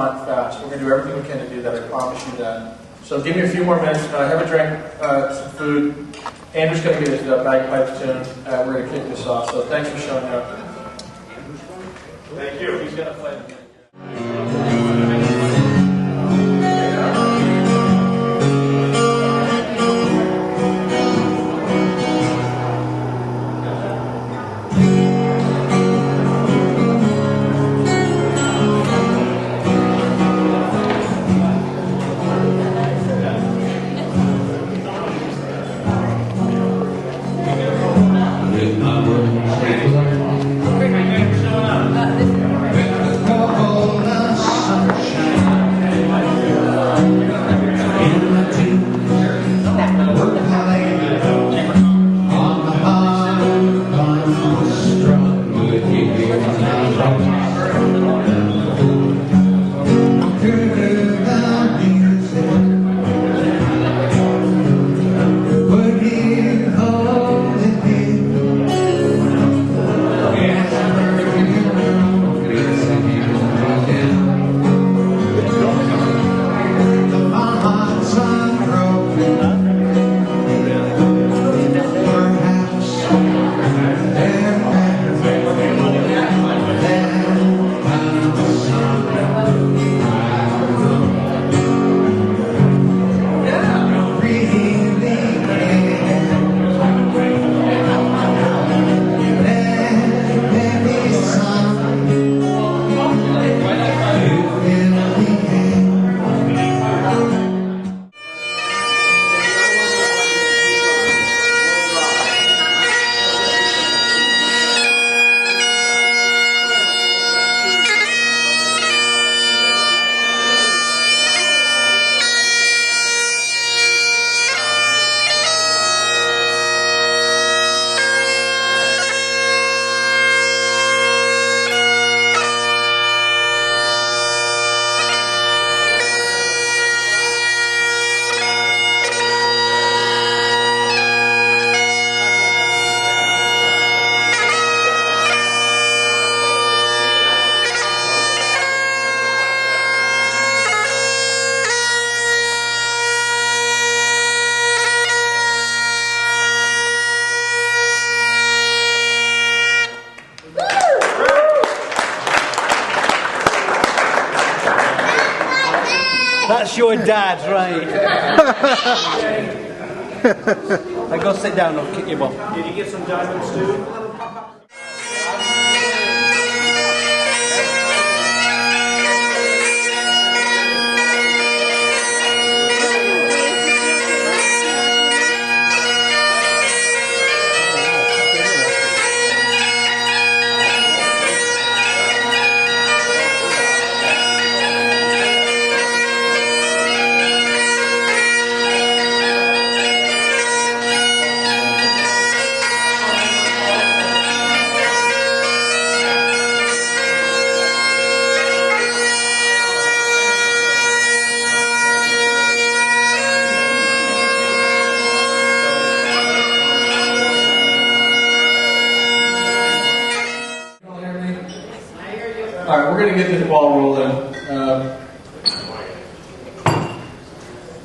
front fast. We're going to do everything we can to do that, I promise you that. So give me a few more minutes, have a drink, some food. Andrew's going to get his bagpipe tune. We're going to kick this off, so thanks for showing up. Thank you. He's going to play in a minute. That's your dad, right? Now go sit down, I'll kick your bum. Did you get some diamonds too? All right, we're going to get this ball rolling.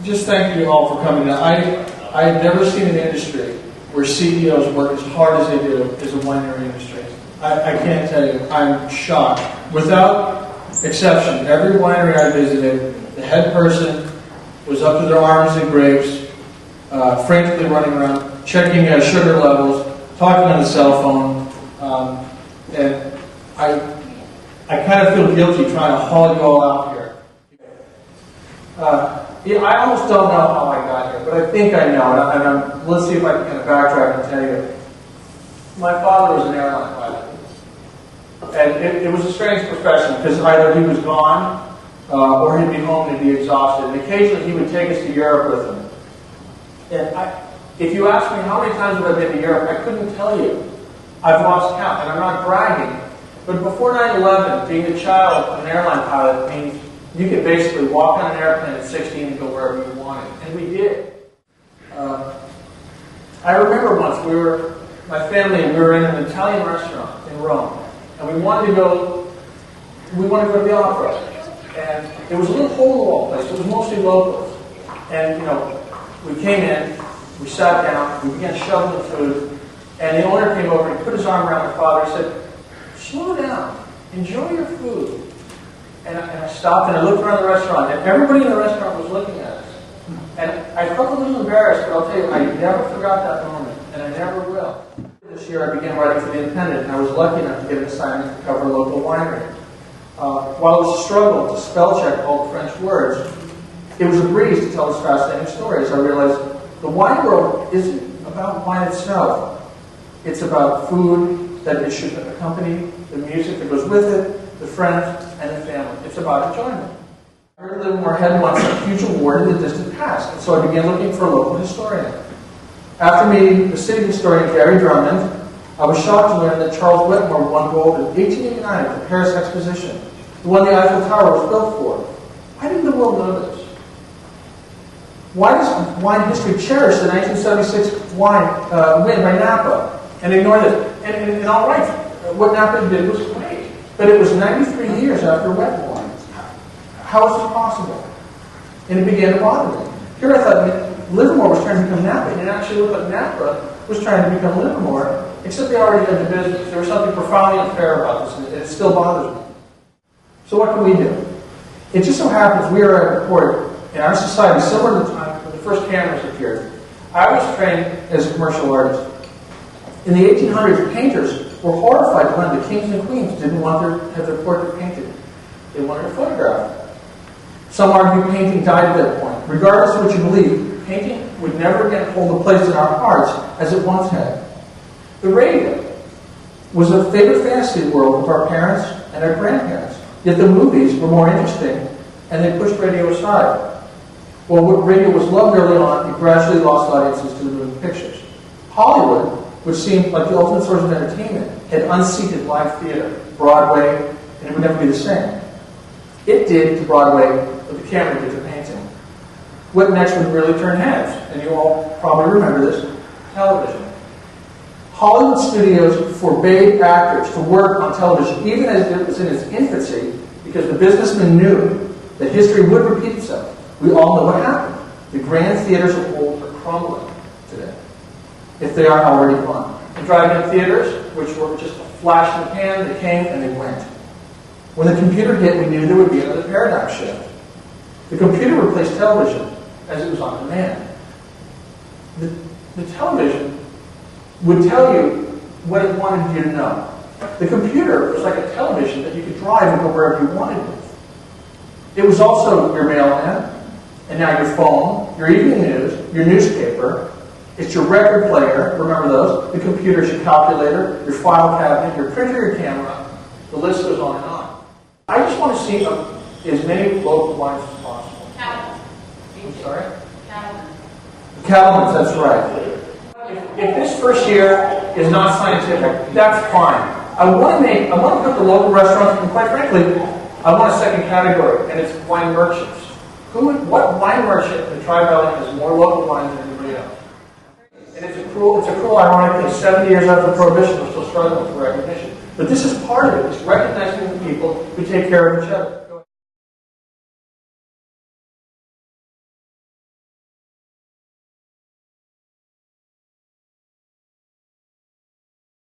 Just thank you all for coming. Now, I've never seen an industry where CEOs work as hard as they do as a winery industry. I can't tell you. I'm shocked. Without exception, every winery I visited, the head person was up to their arms in grapes, frantically running around, checking sugar levels, talking on the cell phone, and I kind of feel guilty trying to haul you all out here. I almost don't know how I got here, but I think I know, and let's see if I can kind of backtrack and tell you. My father was an airline pilot, and it was a strange profession because either he was gone or he'd be home and he'd be exhausted, and occasionally he would take us to Europe with him. And if you ask me how many times have I been to Europe, I couldn't tell you. I've lost count, and I'm not bragging. But before 9/11, being a child of an airline pilot means you could basically walk on an airplane at 16 and go wherever you wanted. And we did. I remember once my family, we were in an Italian restaurant in Rome. And we wanted to go to the opera. And It was a little hole-in-the-wall place. It was mostly locals. And, we came in, we sat down, we began shoveling the food, and the owner came over and put his arm around my father. He said, slow down, enjoy your food. And I stopped and I looked around the restaurant, and everybody in the restaurant was looking at us. And I felt a little embarrassed, but I'll tell you, I never forgot that moment, and I never will. This year I began writing for The Independent, and I was lucky enough to get an assignment to cover a local winery. While it was a struggle to spell check all the French words, it was a breeze to tell this fascinating story as I realized the wine world isn't about wine itself. It's about food that it should accompany, the music that goes with it, the friends, and the family. It's about enjoyment. I heard Livermore had once a huge award in the distant past, and so I began looking for a local historian. After meeting the city historian Gary Drummand, I was shocked to learn that Charles Whitmore won gold in 1889 at the Paris Exposition, the one the Eiffel Tower was built for. Why didn't the world know this? Why does wine history cherish the 1976 win by Napa and ignore this? And all right, what Napa did was great, but it was 93 years after wet wine. How is this possible? And it began to bother me. Here I thought Livermore was trying to become Napa, and it actually looked like Napa was trying to become Livermore, except they already had the business. There was something profoundly unfair about this, and it still bothers me. So what can we do? It just so happens we are at a port in our society similar to the time when the first cameras appeared. I was trained as a commercial artist. In the 1800s, painters were horrified to learn the kings and queens didn't want to have their portrait painted. They wanted a photograph. Some argue painting died at that point. Regardless of what you believe, painting would never again hold a place in our hearts as it once had. The radio was a favorite fantasy world of our parents and our grandparents. Yet the movies were more interesting, and they pushed radio aside. Well, what radio was loved early on, it gradually lost audiences to the moving pictures. Hollywood, which seemed like the ultimate source of entertainment, had unseated live theater, Broadway, and it would never be the same. It did to Broadway what the camera did to painting. What next would really turn heads? And you all probably remember this: television. Hollywood studios forbade actors to work on television, even as it was in its infancy, because the businessmen knew that history would repeat itself. We all know what happened. The grand theaters of old are crumbling today, if they aren't already gone. The drive-in theaters, which were just a flash in the pan, they came and they went. When the computer hit, we knew there would be another paradigm shift. The computer replaced television as it was on demand. The television would tell you what it wanted you to know. The computer was like a television that you could drive and go wherever you wanted with. It was also your mailman, and now your phone, your evening news, your newspaper. It's your record player, remember those? The computer's your calculator, your file cabinet, your printer, your camera. The list goes on and on. I just want to see as many local wines as possible. Cattlemen's. I'm sorry? Cattlemen's. Cattlemen's, that's right. If this first year is not scientific, that's fine. I want to put the local restaurants, and quite frankly, I want a second category, and it's wine merchants. What wine merchant in the Tri-Valley has more local wines than anybody else? And it's a cruel ironic thing. 70 years after Prohibition, we're still struggling for recognition. But this is part of it. It's recognizing the people who take care of each other.